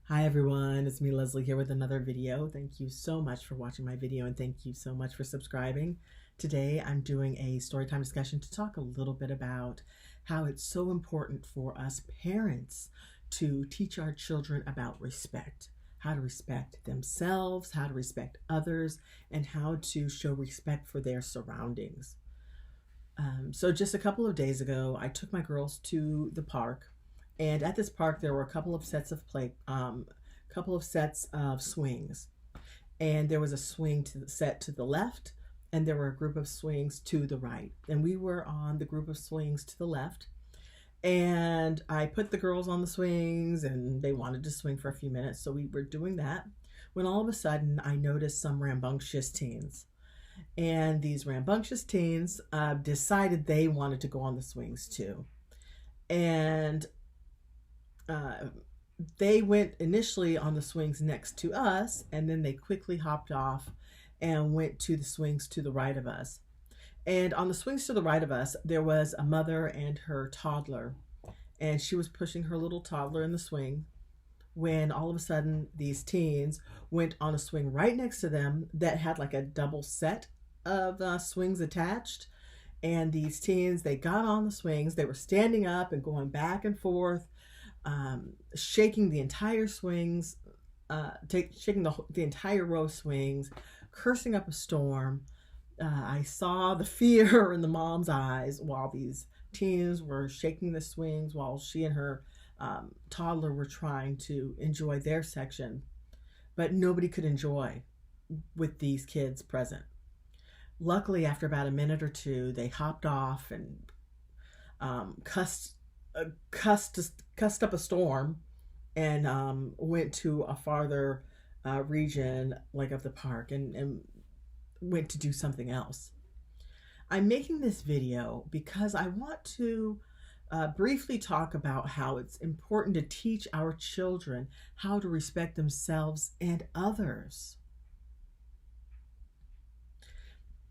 Hi everyone, it's me Leslie here with another video. Thank you so much for watching my video and thank you so much for subscribing. Today I'm doing a storytime discussion to talk a little bit about how it's so important for us parents to teach our children about respect. How to respect themselves, how to respect others, and how to show respect for their surroundings. So just a couple of days ago, I took my girls to the park. And at this park, there were a couple of sets of swings, and there was a swing set to the left, and there were a group of swings to the right. And we were on the group of swings to the left, and I put the girls on the swings, and they wanted to swing for a few minutes, so we were doing that. When all of a sudden, I noticed some rambunctious teens, and these rambunctious teens decided they wanted to go on the swings too, and they went initially on the swings next to us, and then they quickly hopped off and went to the swings to the right of us. And on the swings to the right of us, there was a mother and her toddler, and she was pushing her little toddler in the swing when all of a sudden these teens went on a swing right next to them that had like a double set of swings attached. And these teens, they got on the swings, they were standing up and going back and forth, shaking the entire swings, shaking the entire row of swings, cursing up a storm. I saw the fear in the mom's eyes while these teens were shaking the swings while she and her toddler were trying to enjoy their section. But nobody could enjoy with these kids present. Luckily, after about a minute or two, they hopped off and cussed up a storm and went to a farther region like of the park and went to do something else. I'm making this video because I want to briefly talk about how it's important to teach our children how to respect themselves and others.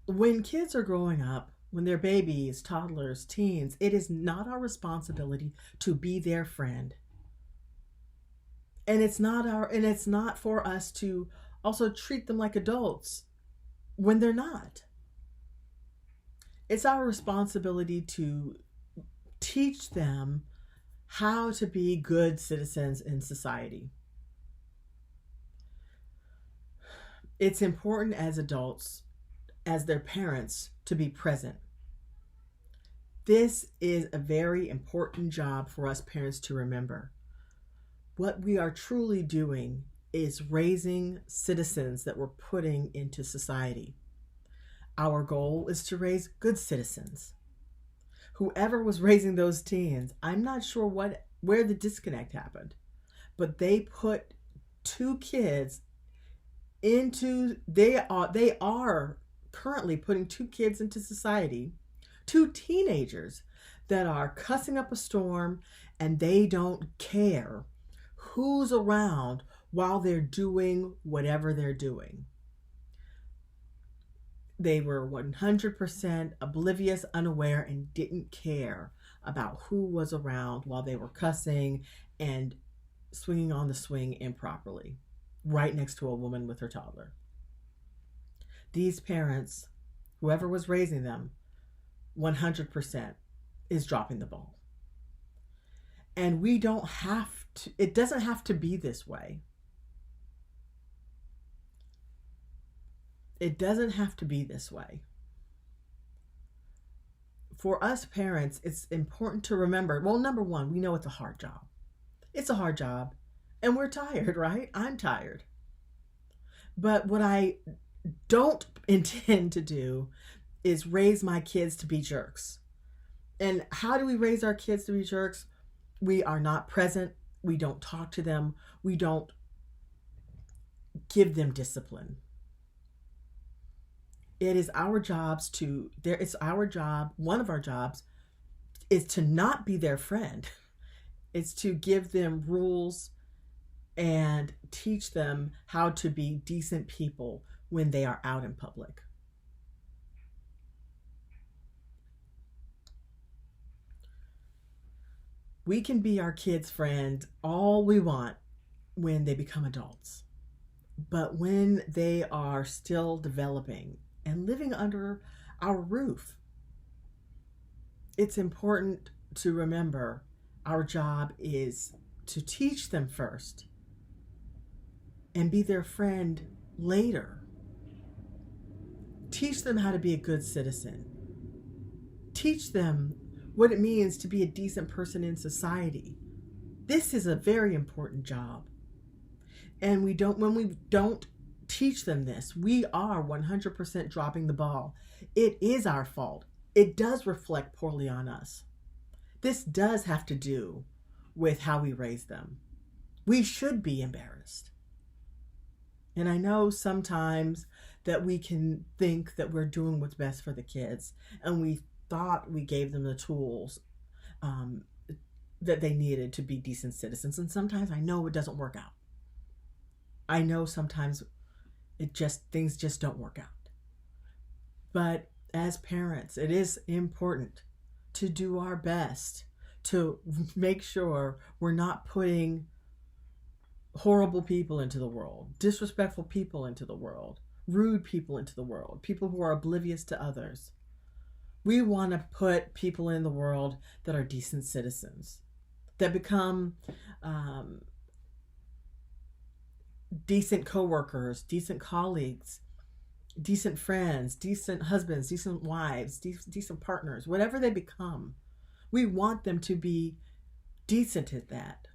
When kids are growing up, when they're babies, toddlers, teens, it is not our responsibility to be their friend. And it's not for us to also treat them like adults when they're not. It's our responsibility to teach them how to be good citizens in society. It's important as adults, as their parents, to be present. This is a very important job for us parents to remember. What we are truly doing is raising citizens that we're putting into society. Our goal is to raise good citizens. Whoever was raising those teens, I'm not sure where the disconnect happened, but they put two kids they are currently putting two kids into society, two teenagers that are cussing up a storm, and they don't care who's around while they're doing whatever they're doing. They were 100% oblivious, unaware, and didn't care about who was around while they were cussing and swinging on the swing improperly, right next to a woman with her toddler. These parents, whoever was raising them, 100% is dropping the ball. And we don't have to, it doesn't have to be this way. It doesn't have to be this way. For us parents, it's important to remember, well, number one, we know it's a hard job. It's a hard job, and we're tired, right? I'm tired. But what I don't intend to do is raise my kids to be jerks. And how do we raise our kids to be jerks? We are not present. We don't talk to them. We don't give them discipline. It is our jobs one of our jobs is to not be their friend. It's to give them rules and teach them how to be decent people when they are out in public. We can be our kids' friend all we want, when they become adults. But when they are still developing and living under our roof, it's important to remember our job is to teach them first and be their friend later. Teach them how to be a good citizen. Teach them what it means to be a decent person in society. This is a very important job. And when we don't teach them this, we are 100% dropping the ball. It is our fault. It does reflect poorly on us. This does have to do with how we raise them. We should be embarrassed. And I know sometimes that we can think that we're doing what's best for the kids, and we thought we gave them the tools that they needed to be decent citizens. And sometimes I know it doesn't work out. I know sometimes things just don't work out. But as parents, it is important to do our best to make sure we're not putting horrible people into the world, disrespectful people into the world, rude people into the world, people who are oblivious to others. We want to put people in the world that are decent citizens, that become decent coworkers, decent colleagues, decent friends, decent husbands, decent wives, decent partners, whatever they become. We want them to be decent at that.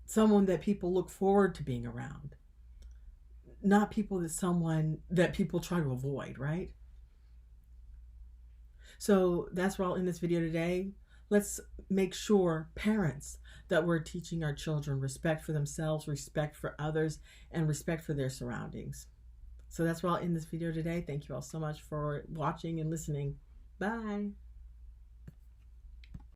Someone that people look forward to being around. Not people that people try to avoid, right? So that's where I'll end this video today. Let's make sure, parents, that we're teaching our children respect for themselves, respect for others, and respect for their surroundings. So that's where I'll end this video today. Thank you all so much for watching and listening. Bye.